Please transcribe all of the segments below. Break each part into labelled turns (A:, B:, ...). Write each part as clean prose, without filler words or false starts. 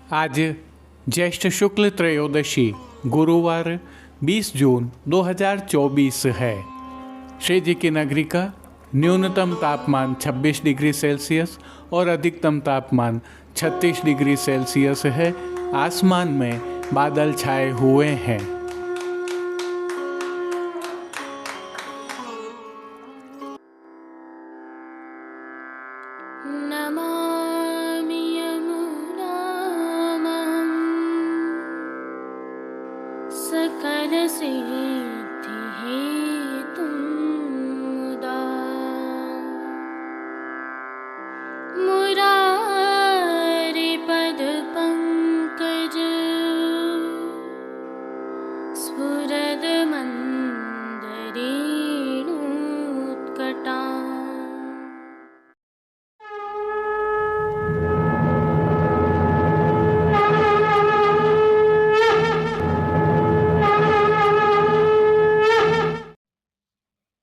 A: आज ज्येष्ठ शुक्ल त्रयोदशी गुरुवार 20 जून 2024 है। श्री जी की नगरी का न्यूनतम तापमान 26 डिग्री सेल्सियस और अधिकतम तापमान 36 डिग्री सेल्सियस है। आसमान में बादल छाए हुए हैं।
B: नमामि यमुनां सकलसिद्धिहेतुं मुदा मुरारिपदपङ्कज स्फुरदमन्दरेणुत्कटा।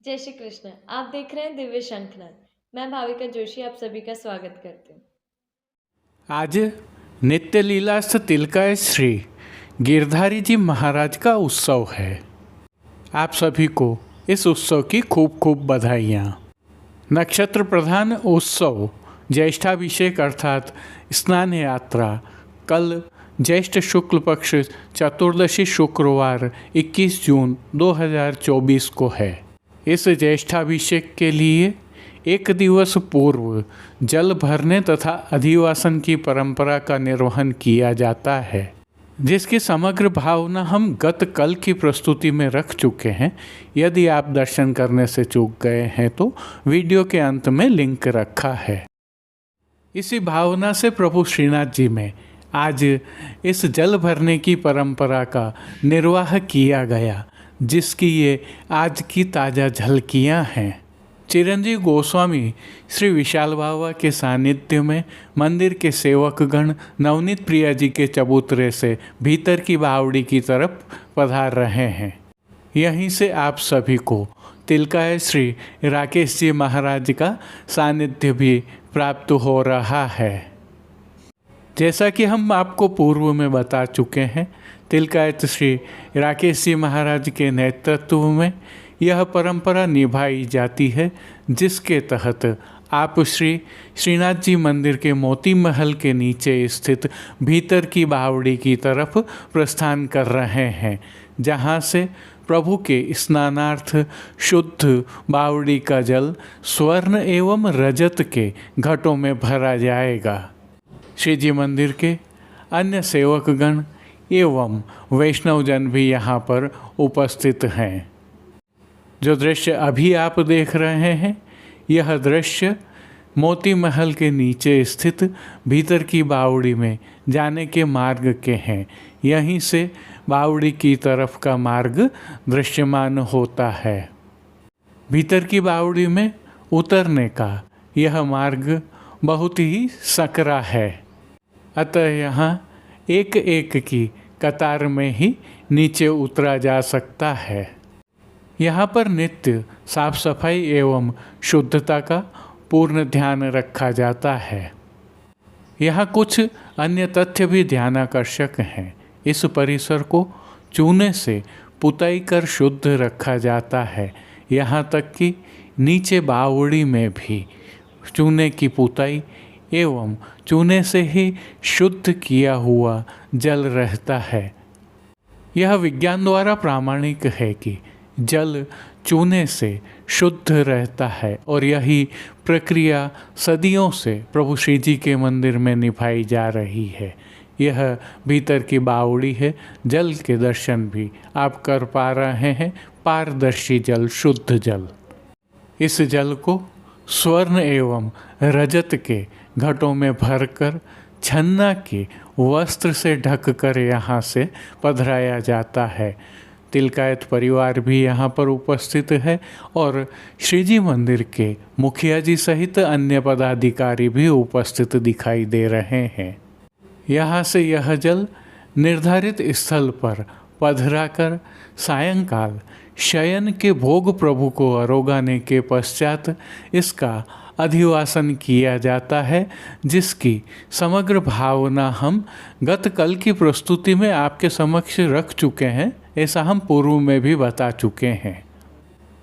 C: जय श्री कृष्ण। आप देख रहे हैं दिव्य शंखनाद। मैं भाविका जोशी आप सभी का स्वागत करती हूँ।
A: आज नित्य लीलास्थ तिलकाय श्री गिरधारी जी महाराज का उत्सव है। आप सभी को इस उत्सव की खूब खूब बधाइयाँ। नक्षत्र प्रधान उत्सव ज्येष्ठाभिषेक अर्थात स्नान यात्रा कल ज्येष्ठ शुक्ल पक्ष चतुर्दशी शुक्रवार 21 जून 2024 को है। इस ज्येष्ठाभिषेक के लिए एक दिवस पूर्व जल भरने तथा अधिवासन की परंपरा का निर्वहन किया जाता है, जिसकी समग्र भावना हम गत कल की प्रस्तुति में रख चुके हैं। यदि आप दर्शन करने से चूक गए हैं तो वीडियो के अंत में लिंक रखा है। इसी भावना से प्रभु श्रीनाथ जी में आज इस जल भरने की परंपरा का निर्वाह किया गया, जिसकी ये आज की ताज़ा झलकियाँ हैं। चिरंजीव गोस्वामी श्री विशाल बाबा के सानिध्य में मंदिर के सेवकगण नवनीत प्रिया जी के चबूतरे से भीतर की बावड़ी की तरफ पधार रहे हैं। यहीं से आप सभी को तिलकाय श्री राकेश जी महाराज का सानिध्य भी प्राप्त हो रहा है। जैसा कि हम आपको पूर्व में बता चुके हैं, तिलकायत श्री राकेश जी महाराज के नेतृत्व में यह परंपरा निभाई जाती है, जिसके तहत आप श्रीनाथ जी मंदिर के मोती महल के नीचे स्थित भीतर की बावड़ी की तरफ प्रस्थान कर रहे हैं, जहां से प्रभु के स्नानार्थ शुद्ध बावड़ी का जल स्वर्ण एवं रजत के घटों में भरा जाएगा। श्री जी मंदिर के अन्य सेवकगण एवं वैष्णवजन भी यहाँ पर उपस्थित हैं। जो दृश्य अभी आप देख रहे हैं, यह दृश्य मोती महल के नीचे स्थित भीतर की बावड़ी में जाने के मार्ग के हैं। यहीं से बावड़ी की तरफ का मार्ग दृश्यमान होता है। भीतर की बावड़ी में उतरने का यह मार्ग बहुत ही सकरा है, अतः यहाँ एक एक की कतार में ही नीचे उतरा जा सकता है। यहाँ पर नित्य साफ सफाई एवं शुद्धता का पूर्ण ध्यान रखा जाता है। यहाँ कुछ अन्य तथ्य भी ध्यानाकर्षक हैं। इस परिसर को चूने से पुताई कर शुद्ध रखा जाता है। यहाँ तक कि नीचे बावड़ी में भी चूने की पुताई एवं चूने से ही शुद्ध किया हुआ जल रहता है। यह विज्ञान द्वारा प्रामाणिक है कि जल चूने से शुद्ध रहता है और यही प्रक्रिया सदियों से प्रभु श्री जी के मंदिर में निभाई जा रही है। यह भीतर की बावड़ी है। जल के दर्शन भी आप कर पा रहे हैं। पारदर्शी जल, शुद्ध जल। इस जल को स्वर्ण एवं रजत के घटों में भरकर छन्ना के वस्त्र से ढककर यहाँ से पधराया जाता है। तिलकायत परिवार भी यहाँ पर उपस्थित है और श्रीजी मंदिर के मुखिया जी सहित अन्य पदाधिकारी भी उपस्थित दिखाई दे रहे हैं। यहाँ से यह जल निर्धारित स्थल पर पधराकर सायंकाल शयन के भोग प्रभु को अरोगाने के पश्चात इसका अधिवासन किया जाता है, जिसकी समग्र भावना हम गत कल की प्रस्तुति में आपके समक्ष रख चुके हैं। ऐसा हम पूर्व में भी बता चुके हैं।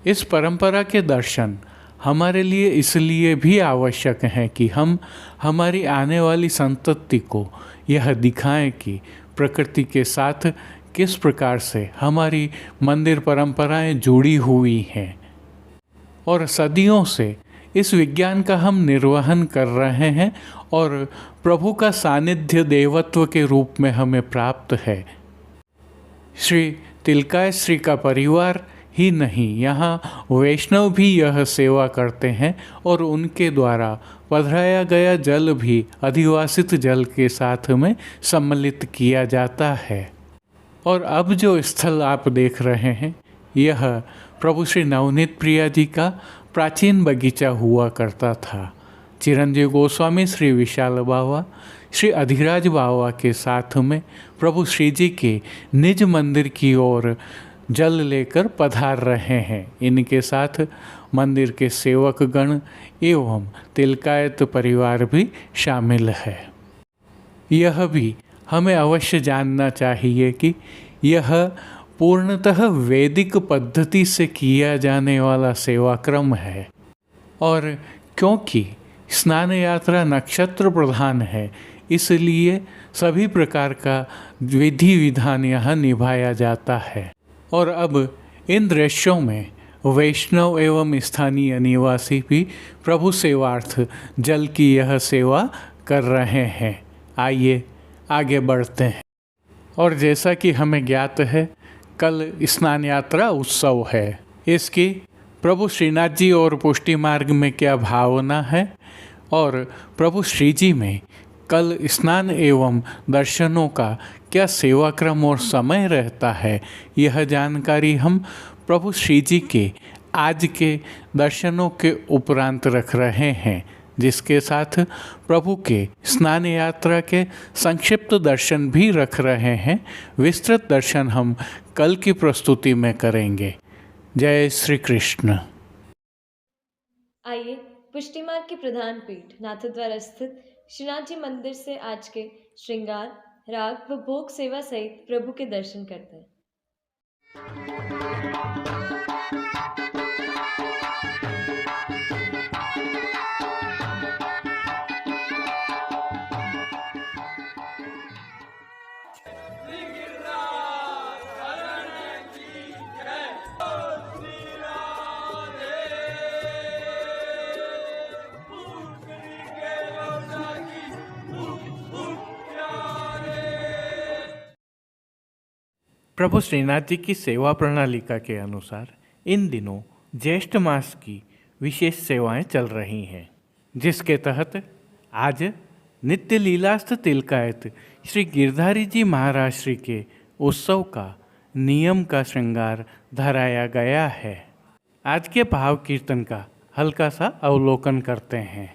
A: इस परंपरा के दर्शन हमारे लिए इसलिए भी आवश्यक हैं कि हम हमारी आने वाली संतति को यह दिखाएं कि प्रकृति के साथ किस प्रकार से हमारी मंदिर परंपराएं जुड़ी हुई हैं और सदियों से इस विज्ञान का हम निर्वहन कर रहे हैं और प्रभु का सानिध्य देवत्व के रूप में हमें प्राप्त है। श्री तिलकाय श्री का परिवार ही नहीं, यहाँ वैष्णव भी यह सेवा करते हैं और उनके द्वारा पधराया गया जल भी अधिवासित जल के साथ में सम्मिलित किया जाता है। और अब जो स्थल आप देख रहे हैं, यह प्रभु श्री नवनीत प्रिया जी का प्राचीन बगीचा हुआ करता था। चिरंजीव गोस्वामी श्री विशाल बाबा श्री अधिराज बाबा के साथ में प्रभु श्री जी के निज मंदिर की ओर जल लेकर पधार रहे हैं। इनके साथ मंदिर के सेवक गण एवं तिलकायत परिवार भी शामिल है। यह भी हमें अवश्य जानना चाहिए कि यह पूर्णतः वैदिक पद्धति से किया जाने वाला सेवाक्रम है और क्योंकि स्नान यात्रा नक्षत्र प्रधान है, इसलिए सभी प्रकार का विधि विधान यहाँ निभाया जाता है। और अब इन दृश्यों में वैष्णव एवं स्थानीय निवासी भी प्रभु सेवार्थ जल की यह सेवा कर रहे हैं। आइए आगे बढ़ते हैं। और जैसा कि हमें ज्ञात है, कल स्नान यात्रा उत्सव है। इसकी प्रभु श्रीनाथ जी और पुष्टि मार्ग में क्या भावना है और प्रभु श्री जी में कल स्नान एवं दर्शनों का क्या सेवाक्रम और समय रहता है, यह जानकारी हम प्रभु श्री जी के आज के दर्शनों के उपरांत रख रहे हैं, जिसके साथ प्रभु के स्नान यात्रा के संक्षिप्त दर्शन भी रख रहे हैं। विस्तृत दर्शन हम कल की प्रस्तुति में करेंगे। जय श्री कृष्ण।
C: आइए पुष्टि मार्ग की प्रधान पीठ नाथद्वारा स्थित श्रीनाथ जी मंदिर से आज के श्रृंगार, राग व भोग सेवा सहित प्रभु के दर्शन करते हैं।
A: प्रभु श्रीनाथ जी की सेवा प्रणालिका के अनुसार इन दिनों ज्येष्ठ मास की विशेष सेवाएं चल रही हैं, जिसके तहत आज नित्य लीलास्थ तिलकायत श्री गिरधारी जी महाराज श्री के उत्सव का नियम का श्रृंगार धराया गया है। आज के भाव कीर्तन का हल्का सा अवलोकन करते हैं।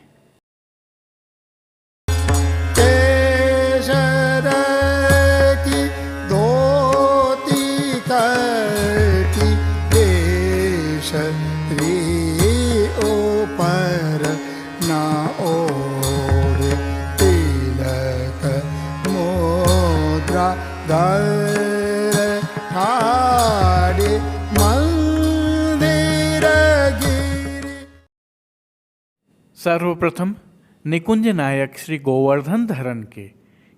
A: सर्वप्रथम निकुंज नायक श्री गोवर्धन धरन के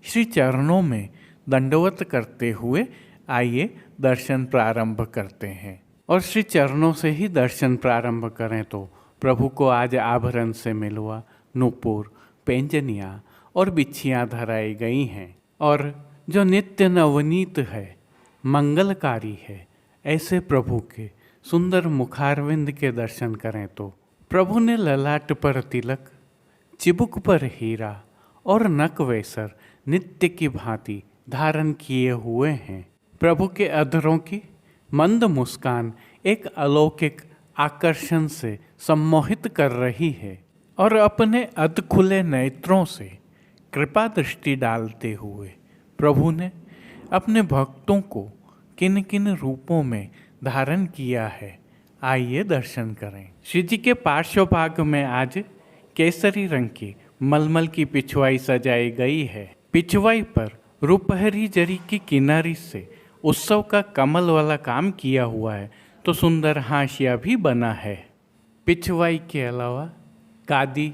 A: श्री चरणों में दंडवत करते हुए आइए दर्शन प्रारंभ करते हैं। और श्री चरणों से ही दर्शन प्रारंभ करें तो प्रभु को आज आभरण से मिलवा, नूपुर, पैंजनियाँ और बिच्छियाँ धराई गई हैं और जो नित्य नवनीत है, मंगलकारी है, ऐसे प्रभु के सुंदर मुखारविंद के दर्शन करें तो प्रभु ने ललाट पर तिलक, चिबुक पर हीरा और नक वेसर नित्य की भांति धारण किए हुए हैं। प्रभु के अधरों की मंद मुस्कान एक अलौकिक आकर्षण से सम्मोहित कर रही है और अपने अध खुले नेत्रों से कृपा दृष्टि डालते हुए प्रभु ने अपने भक्तों को किन किन रूपों में धारण किया है, आइए दर्शन करें। श्री जी के पार्श्व भाग में आज केसरी रंग की मलमल की पिछवाई सजाई गई है। पिछवाई पर रुपहरी जरी की किनारी से उत्सव का कमल वाला काम किया हुआ है, तो सुंदर हाशिया भी बना है। पिछवाई के अलावा गादी,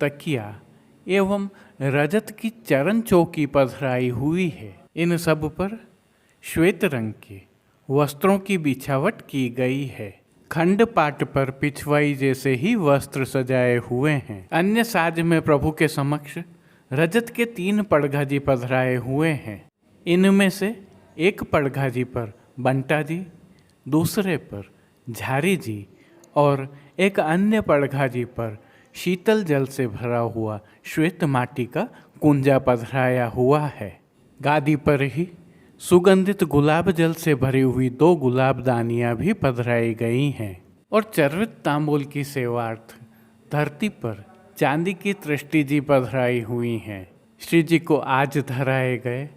A: तकिया एवं रजत की चरण चौकी पधराई हुई है। इन सब पर श्वेत रंग के वस्त्रों की बिछावट की गई है। खंड पाट पर पिछवाई जैसे ही वस्त्र सजाए हुए हैं। अन्य साज में प्रभु के समक्ष रजत के 3 पड़घाजी पधराए हुए हैं। इनमें से एक पड़घाजी पर बंटा जी, दूसरे पर झारी जी और एक अन्य पड़घाजी पर शीतल जल से भरा हुआ श्वेत माटी का कुंजा पधराया हुआ है। गादी पर ही सुगंधित गुलाब जल से भरी हुई 2 गुलाबदानियाँ भी पधराई गई हैं और चर्वित तांबूल की सेवार्थ धरती पर चांदी की तृष्टि जी पधराई हुई हैं। श्री जी को आज धराए गए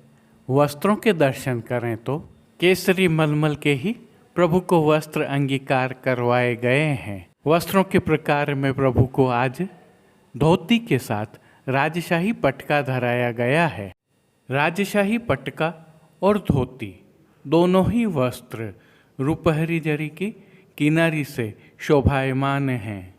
A: वस्त्रों के दर्शन करें तो केसरी मलमल के ही प्रभु को वस्त्र अंगीकार करवाए गए हैं। वस्त्रों के प्रकार में प्रभु को आज धोती के साथ राजशाही पटका धराया गया है। राजशाही पटका और धोती दोनों ही वस्त्र रुपहरी जरी की किनारी से शोभायमान हैं,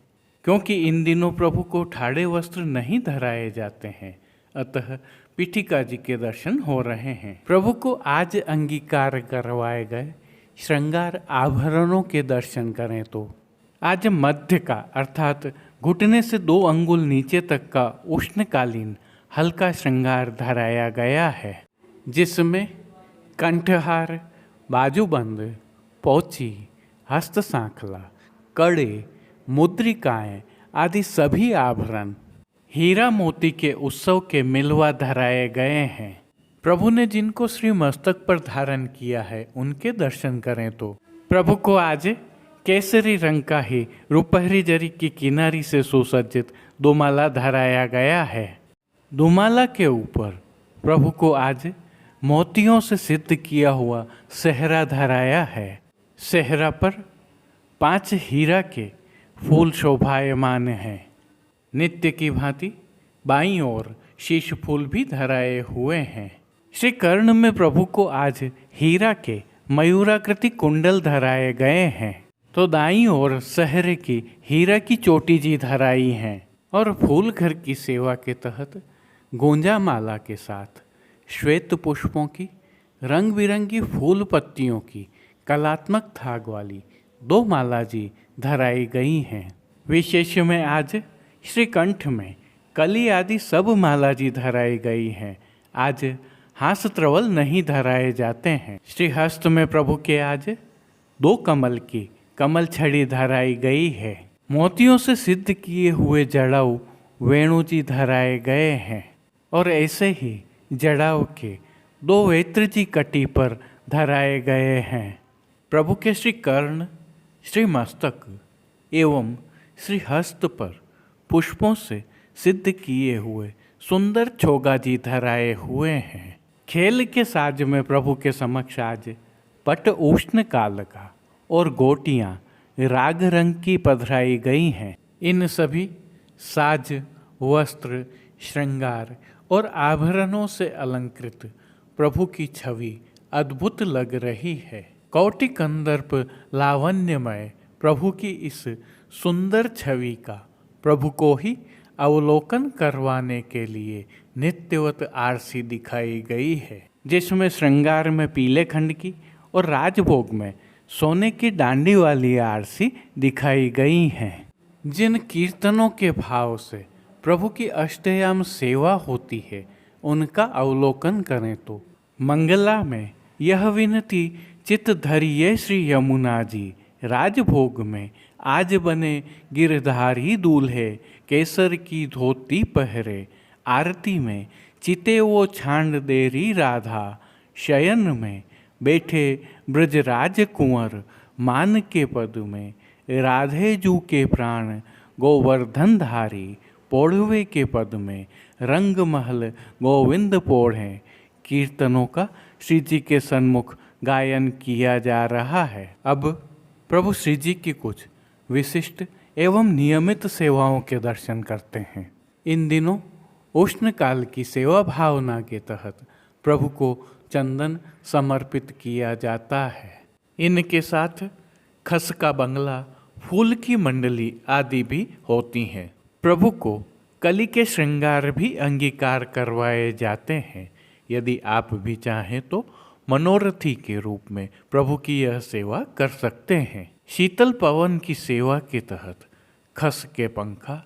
A: क्योंकि इन दिनों प्रभु को ठाड़े वस्त्र नहीं धराए जाते हैं, अतः पीठिका जी के दर्शन हो रहे हैं। प्रभु को आज अंगीकार करवाए गए श्रृंगार आभरणों के दर्शन करें तो आज मध्य का अर्थात घुटने से 2 अंगुल नीचे तक का उष्णकालीन हल्का श्रृंगार धराया गया है, जिसमें कंठहार, बाजूबंद, पोची, हस्त सांखला, कड़े, मुद्रिकाएं आदि सभी आभरण हीरा मोती के उत्सव के मिलवा धराए गए हैं। प्रभु ने जिनको श्री मस्तक पर धारण किया है उनके दर्शन करें तो प्रभु को आज केसरी रंग का ही रुपहरी जरी की किनारी से सुसज्जित दुमाला धराया गया है। दुमाला के ऊपर प्रभु को आज मोतियों से सिद्ध किया हुआ सेहरा धराया है। सेहरा पर 5 हीरा के फूल शोभायमान हैं। नित्य की भांति बाईं ओर शीश फूल भी धराए हुए हैं। श्री कर्ण में प्रभु को आज हीरा के मयूराकृति कुंडल धराए गए हैं, तो दाईं ओर सहरे की हीरा की चोटी जी धराई हैं और फूल घर की सेवा के तहत गोंजा माला के साथ श्वेत पुष्पों की रंग बिरंगी फूल पत्तियों की कलात्मक थाग वाली 2 माला जी धराई गई हैं। विशेष में आज श्री कंठ में कली आदि सब माला जी धराई गई हैं। आज हास त्रवल नहीं धराए जाते हैं। श्री हस्त में प्रभु के आज 2 कमल की कमल छड़ी धराई गई है। मोतियों से सिद्ध किए हुए जड़ाऊ वेणु जी धराए गए हैं और ऐसे ही जड़ाऊ के 2 वेत्र जी कटी पर धराए गए हैं। प्रभु के श्री कर्ण, श्री मस्तक एवं श्री हस्त पर पुष्पों से सिद्ध किए हुए सुंदर छोगा जी धराए हुए हैं। खेल के साज में प्रभु के समक्ष आज पट उष्ण काल का और गोटियाँ राग रंग की पधराई गई हैं। इन सभी साज, वस्त्र, श्रृंगार और आभरणों से अलंकृत प्रभु की छवि अद्भुत लग रही है। कौटि कंदर्प लावण्यमय प्रभु की इस सुंदर छवि का प्रभु को ही अवलोकन करवाने के लिए नित्यवत आरसी दिखाई गई है, जिसमें श्रृंगार में पीले खंड की और राजभोग में सोने की डांडी वाली आरसी दिखाई गई हैं। जिन कीर्तनों के भाव से प्रभु की अष्टयाम सेवा होती है उनका अवलोकन करें तो मंगला में यह विनती चित धरिये श्री यमुना जी, राजभोग में आज बने गिरधारी दूल्हे, केसर की धोती पहरे, आरती में चिते वो छांड देरी राधा, शयन में बैठे ब्रजराज कुंवर, मान के पद में राधे जू के प्राण, गोवर्धन धारी, पौढ़वे के पद में रंग महल गोविंद पौढ़े। कीर्तनों का श्री जी के सन्मुख गायन किया जा रहा है। अब प्रभु श्री जी की कुछ विशिष्ट एवं नियमित सेवाओं के दर्शन करते हैं। इन दिनों उष्णकाल की सेवा भावना के तहत प्रभु को चंदन समर्पित किया जाता है। इनके साथ खस का बंगला, फूल की मंडली आदि भी होती हैं। प्रभु को कली के श्रृंगार भी अंगीकार करवाए जाते हैं। यदि आप भी चाहें तो मनोरथी के रूप में प्रभु की यह सेवा कर सकते हैं। शीतल पवन की सेवा के तहत खस के पंखा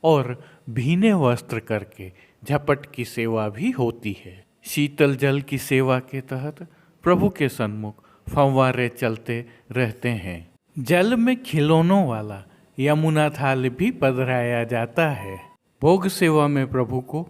A: और भीने वस्त्र करके झपट की सेवा भी होती है। शीतल जल की सेवा के तहत प्रभु के सन्मुख फव्वारे चलते रहते हैं। जल में खिलौनों वाला यमुना थाल भी पधराया जाता है। भोग सेवा में प्रभु को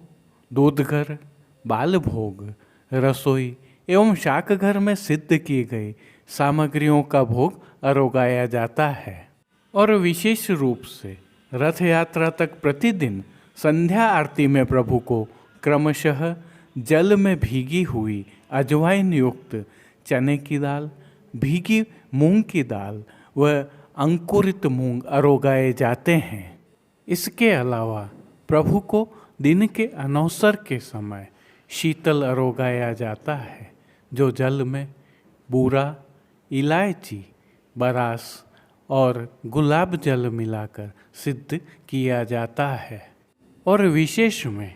A: दूधघर, बाल भोग, रसोई एवं शाक घर में सिद्ध किए गए सामग्रियों का भोग अरोगाया जाता है। और विशेष रूप से रथ यात्रा तक प्रतिदिन संध्या आरती में प्रभु को क्रमशः जल में भीगी हुई अजवाइन युक्त चने की दाल, भीगी मूंग की दाल व अंकुरित मूंग अरोगाए जाते हैं। इसके अलावा प्रभु को दिन के अनौसर के समय शीतल अरोगाया जाता है, जो जल में बूरा, इलायची, बरास और गुलाब जल मिलाकर सिद्ध किया जाता है। और विशेष में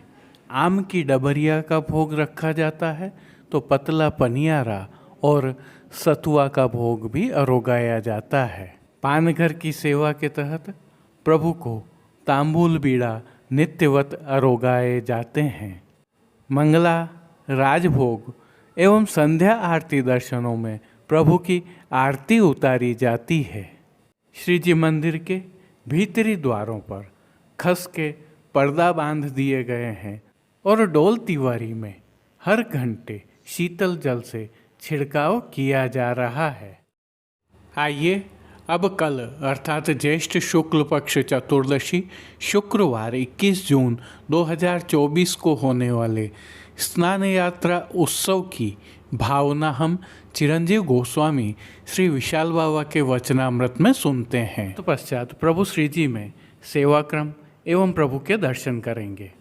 A: आम की डबरिया का भोग रखा जाता है, तो पतला पनियारा और सतुआ का भोग भी अरोगाया जाता है। पानघर की सेवा के तहत प्रभु को तांबूल बीड़ा नित्यवत अरोगाए जाते हैं। मंगला, राजभोग एवं संध्या आरती दर्शनों में प्रभु की आरती उतारी जाती है। श्री जी मंदिर के भीतरी द्वारों पर खस के पर्दा बांध दिए गए हैं और डोल तिवारी में हर घंटे शीतल जल से छिड़काव किया जा रहा है। आइए अब कल अर्थात ज्येष्ठ शुक्ल पक्ष चतुर्दशी शुक्रवार 21 जून 2024 को होने वाले स्नान यात्रा उत्सव की भावना हम चिरंजीव गोस्वामी श्री विशाल बाबा के वचनामृत में सुनते हैं। तो पश्चात प्रभु श्री जी में सेवाक्रम एवं प्रभु के दर्शन करेंगे।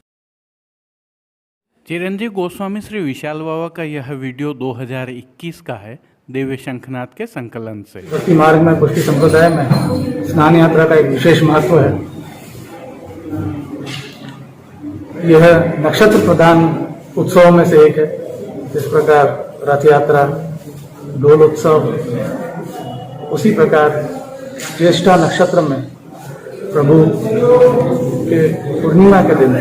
A: चिरंजीव गोस्वामी श्री विशाल बाबा का यह वीडियो 2021 का है, दिव्य शंखनाथ के संकलन से।
D: भक्ति मार्ग में पुष्टि संप्रदाय में स्नान यात्रा का एक विशेष महत्व है। यह नक्षत्र प्रधान उत्सव में से एक है। जिस प्रकार रथ यात्रा, डोल उत्सव, उसी प्रकार ज्येष्ठा नक्षत्र में प्रभु के पूर्णिमा के दिन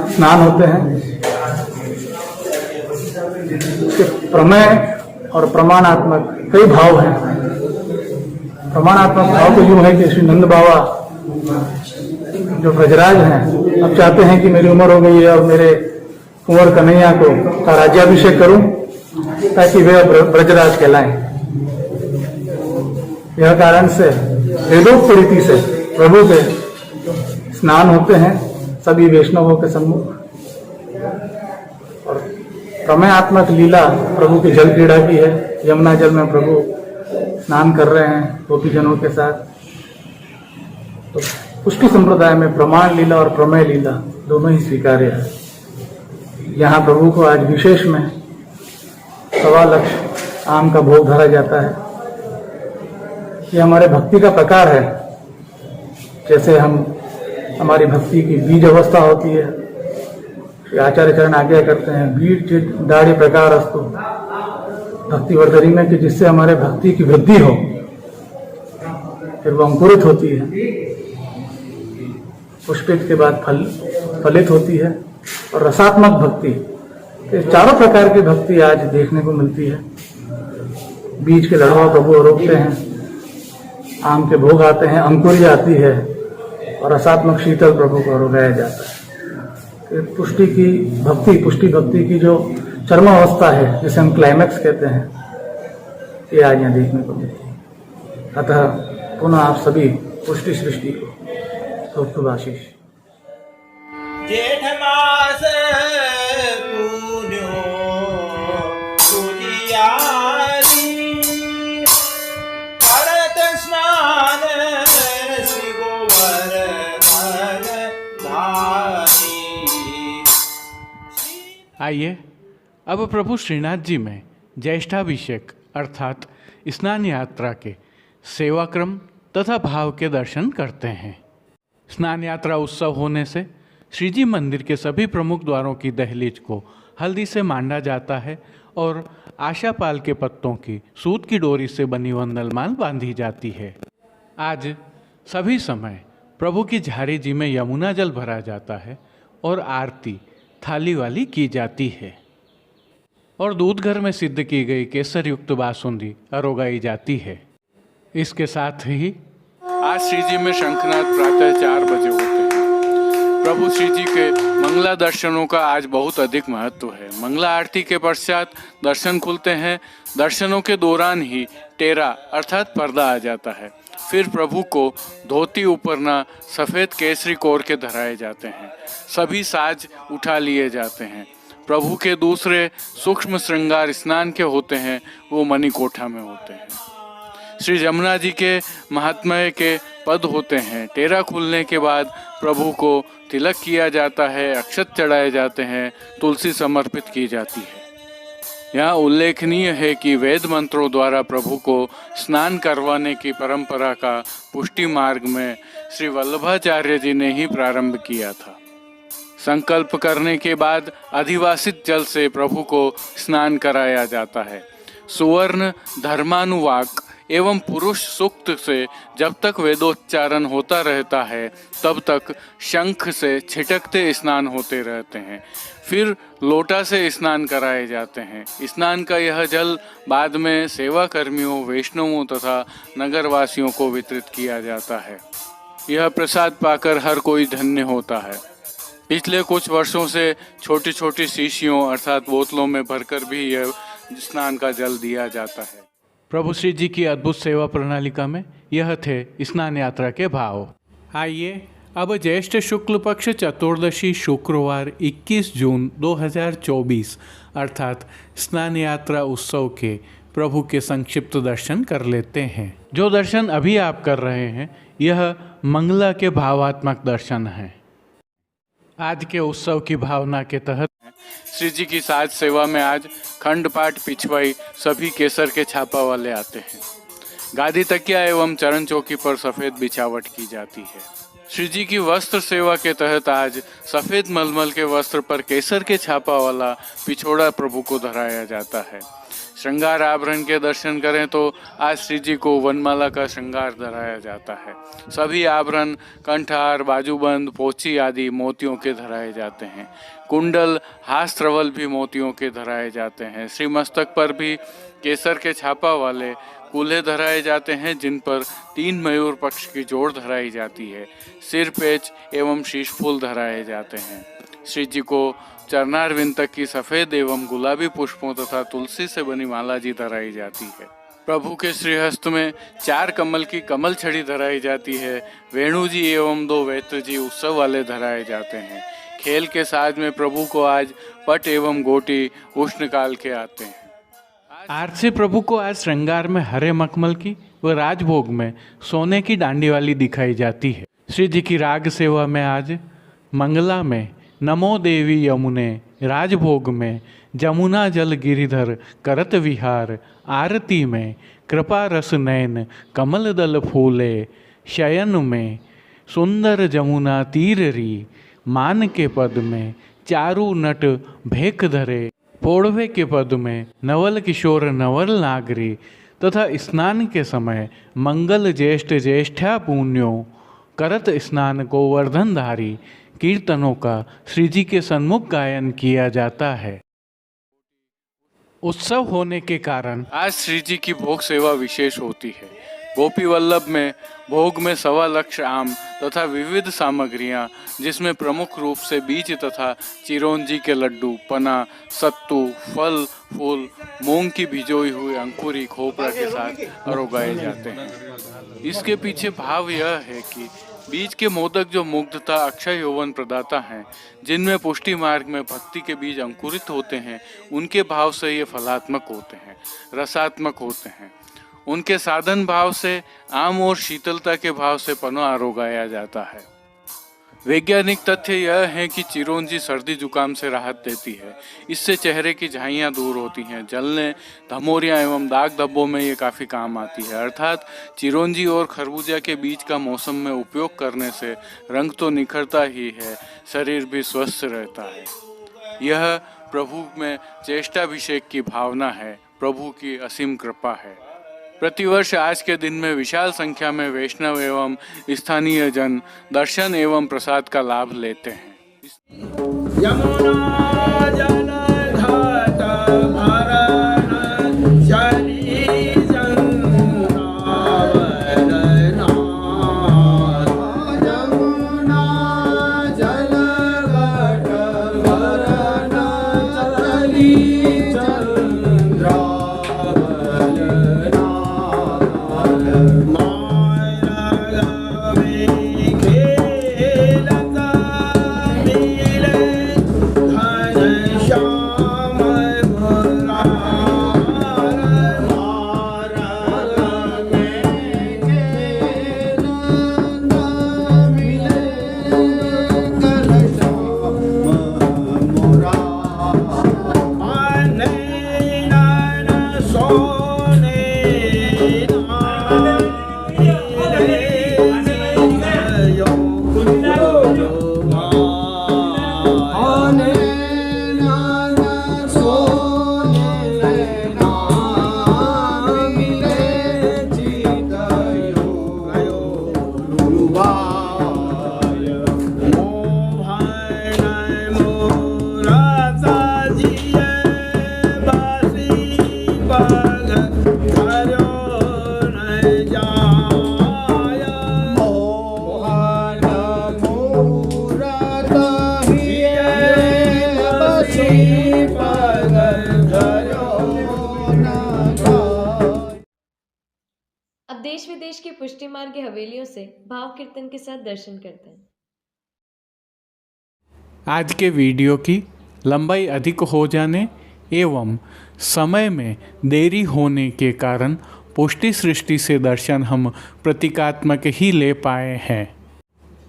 D: स्नान होते हैं। इसके प्रमेय और प्रमाणात्मक कई भाव हैं। प्रमाणात्मक भाव तो यूं है कि श्री नंद बाबा जो ब्रजराज हैं, अब चाहते हैं कि मेरी उम्र हो गई है और मेरे कुंवर कन्हैया का राज्याभिषेक करूं ताकि वे ब्रजराज कहलाएं। यह कारण से वेदोक्त रीति से प्रभु के स्नान होते हैं सभी वैष्णवों के सम्मुख। और प्रमेयात्मक लीला प्रभु की जल क्रीड़ा की है। यमुना जल में प्रभु स्नान कर रहे हैं गोपीजनों के साथ। तो पुष्टि संप्रदाय में प्रमाण लीला और प्रमेय लीला दोनों ही स्वीकार्य है। यहाँ प्रभु को आज विशेष में 1.25 लाख आम का भोग धरा जाता है। ये हमारे भक्ति का प्रकार है। जैसे हमारी भक्ति की बीज अवस्था होती है, आचार्य चरण आज्ञा करते हैं बीज दाढ़ी प्रकार अस्तु भक्ति वर्धनी में, कि जिससे हमारे भक्ति की वृद्धि हो, फिर वो अंकुरित होती है, पुष्पित के बाद फलित होती है। और रसात्मक भक्ति, ये चारों प्रकार की भक्ति आज देखने को मिलती है। बीज के लड़वा प्रभु रोकते हैं, आम के भोग आते हैं, अंकुरी आती है और रसात्मक शीतल प्रभु को रोगाया जाता है। पुष्टि भक्ति की जो चरम अवस्था है, जिसे हम क्लाइमैक्स कहते हैं, ये आज यहाँ देखने को मिलती है। अतः पुनः आप सभी पुष्टि सृष्टि को खूब आशीष।
E: जेठ मास पुण्यो उजियारी, करत स्नान श्री गोवर्धन
A: आइए अब प्रभु श्रीनाथ जी में ज्येष्ठाभिषेक अर्थात स्नान यात्रा के सेवाक्रम तथा भाव के दर्शन करते हैं। स्नान यात्रा उत्सव होने से श्री जी मंदिर के सभी प्रमुख द्वारों की दहलीज को हल्दी से मांडा जाता है और आशापाल के पत्तों की सूत की डोरी से बनी वंदलमाल बांधी जाती है। आज सभी समय प्रभु की झारी जी में यमुना जल भरा जाता है और आरती थाली वाली की जाती है और दूध घर में सिद्ध की गई केसर युक्त बासुंदी अरोगाई जाती है। इसके साथ ही आज श्री जी में शंखनाद प्रातः 4 बजे होते हैं। प्रभु श्री जी के मंगला दर्शनों का आज बहुत अधिक महत्व है। मंगला आरती के पश्चात दर्शन खुलते हैं। दर्शनों के दौरान ही टेरा अर्थात पर्दा आ जाता है। फिर प्रभु को धोती ऊपरना सफ़ेद केसरी कोर के धराए जाते हैं। सभी साज उठा लिए जाते हैं। प्रभु के दूसरे सूक्ष्म श्रृंगार स्नान के होते हैं, वो मणिकोठा में होते हैं। श्री जमुना जी के महात्म्य के पद होते हैं। टेरा खुलने के बाद प्रभु को तिलक किया जाता है, अक्षत चढ़ाए जाते हैं, तुलसी समर्पित की जाती है। यहाँ उल्लेखनीय है कि वेद मंत्रों द्वारा प्रभु को स्नान करवाने की परंपरा का पुष्टि मार्ग में श्री वल्लभाचार्य जी ने ही प्रारंभ किया था। संकल्प करने के बाद अधिवासित जल से प्रभु को स्नान कराया जाता है। सुवर्ण धर्मानुवाक एवं पुरुष सूक्त से जब तक वेदोच्चारण होता रहता है तब तक शंख से छिटकते स्नान होते रहते हैं। फिर लोटा से स्नान कराए जाते हैं। स्नान का यह जल बाद में सेवा कर्मियों, वैष्णवों तथा नगरवासियों को वितरित किया जाता है। यह प्रसाद पाकर हर कोई धन्य होता है। पिछले कुछ वर्षों से छोटी छोटी शीशियों अर्थात बोतलों में भरकर भी यह स्नान का जल दिया जाता है। प्रभु श्री जी की अद्भुत सेवा प्रणालिका में यह थे स्नान यात्रा के भाव। आइए अब ज्येष्ठ शुक्ल पक्ष चतुर्दशी शुक्रवार 21 जून 2024 अर्थात स्नान यात्रा उत्सव के प्रभु के संक्षिप्त दर्शन कर लेते हैं। जो दर्शन अभी आप कर रहे हैं यह मंगला के भावात्मक दर्शन हैं। आज के उत्सव की भावना के तहत श्री जी की साज सेवा में आज खंड पाठ पिछवाई सभी केसर के छापा वाले आते हैं। गादी तकिया एवं चरण चौकी पर सफ़ेद बिछावट की जाती है। श्री जी की वस्त्र सेवा के तहत आज सफ़ेद मलमल के वस्त्र पर केसर के छापा वाला पिछोड़ा प्रभु को धराया जाता है। श्रृंगार आभरण के दर्शन करें तो आज श्री जी को वनमाला का श्रृंगार धराया जाता है। सभी आभरण कंठहार, बाजूबंद, पोची आदि मोतियों के धराए जाते हैं। कुंडल, हास्त्रवल भी मोतियों के धराए जाते हैं। श्री मस्तक पर भी केसर के छापा वाले कूल्हे धराए जाते हैं जिन पर 3 मयूर पक्ष की जोड़ धराई जाती है। सिर पेच एवं शीश फूल धराए जाते हैं। श्री जी को चरणारविंद तक की सफ़ेद एवं गुलाबी पुष्पों तथा तुलसी से बनी माला जी धराई जाती है। प्रभु के श्रीहस्त में 4 कमल की कमल छड़ी धराई जाती है। वेणु जी एवं 2 वेत्र जी उत्सव वाले धराए जाते हैं। खेल के साज में प्रभु को आज पट एवं गोटी उष्णकाल के आते हैं। आज से प्रभु को आज श्रृंगार में हरे मखमल की व राजभोग में सोने की डांडी वाली दिखाई जाती है। श्री जी की राग सेवा में आज मंगला में नमो देवी यमुने, राजभोग में जमुना जल गिरिधर करत विहार, आरती में कृपा रस नयन कमल दल फूले, शयन में सुंदर जमुना तीररी, मान के पद में चारु नट भेख धरे, पोड़वे के पद में नवल किशोर नवल नागरी तथा स्नान के समय मंगल ज्येष्ठ ज्येष्ठा पुण्यो करत स्नान को वर्धनधारी कीर्तनों का श्री जी के सन्मुख गायन किया जाता है। उत्सव होने के कारण आज श्री जी की भोग सेवा विशेष होती है। गोपी वल्लभ में भोग में 1.25 लाख आम तथा विविध सामग्रियां जिसमें प्रमुख रूप से बीज तथा चिरौंजी के लड्डू, पना, सत्तू, फल, फूल, मूंग की भिजोई हुई अंकुरी खोपरा के साथ अरोगाए जाते हैं। इसके पीछे भाव यह है कि बीज के मोदक जो मुग्धता, अक्षय यौवन प्रदाता हैं, जिनमें पुष्टि मार्ग में भक्ति के बीज अंकुरित होते हैं, उनके भाव से ये फलात्मक होते हैं, रसात्मक होते हैं। उनके साधन भाव से आम और शीतलता के भाव से पना आरोगाया जाता है। वैज्ञानिक तथ्य यह है कि चिरौंजी सर्दी जुकाम से राहत देती है। इससे चेहरे की झाइयाँ दूर होती हैं। जलने, धमोरियाँ एवं दाग धब्बों में ये काफ़ी काम आती है। अर्थात चिरौंजी और खरबूजा के बीज का मौसम में उपयोग करने से रंग तो निखरता ही है, शरीर भी स्वस्थ रहता है। यह प्रभु में चेष्टाभिषेक की भावना है, प्रभु की असीम कृपा है। प्रतिवर्ष आज के दिन में विशाल संख्या में वैष्णव एवं स्थानीय जन दर्शन एवं प्रसाद का लाभ लेते हैं।
E: यमुना जल घाट भरन चली चंद्रावरण यमुना जल घाट भरन चली चंद्रावरण
C: अब देश विदेश की पुष्टि मार्ग की हवेलियों से भाव कीर्तन के साथ दर्शन करते हैं।
A: आज के वीडियो की लंबाई अधिक हो जाने एवं समय में देरी होने के कारण पुष्टि सृष्टि से दर्शन हम प्रतीकात्मक ही ले पाए हैं।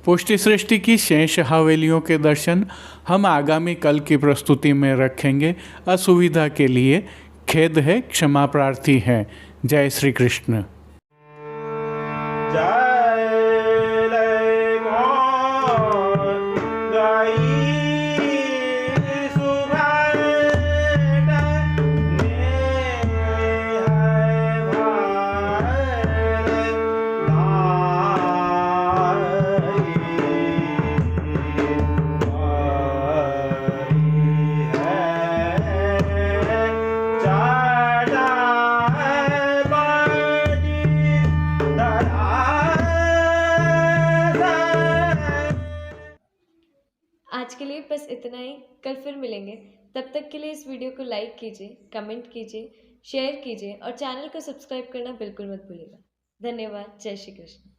A: पुष्टि सृष्टि की शेष हवेलियों के दर्शन हम आगामी कल की प्रस्तुति में रखेंगे। असुविधा के लिए खेद है, क्षमा प्रार्थी है। जय श्री कृष्ण।
C: आज के लिए बस इतना ही। कल फिर मिलेंगे। तब तक के लिए इस वीडियो को लाइक कीजिए, कमेंट कीजिए, शेयर कीजिए और चैनल को सब्सक्राइब करना बिल्कुल मत भूलिएगा। धन्यवाद। जय श्री कृष्ण।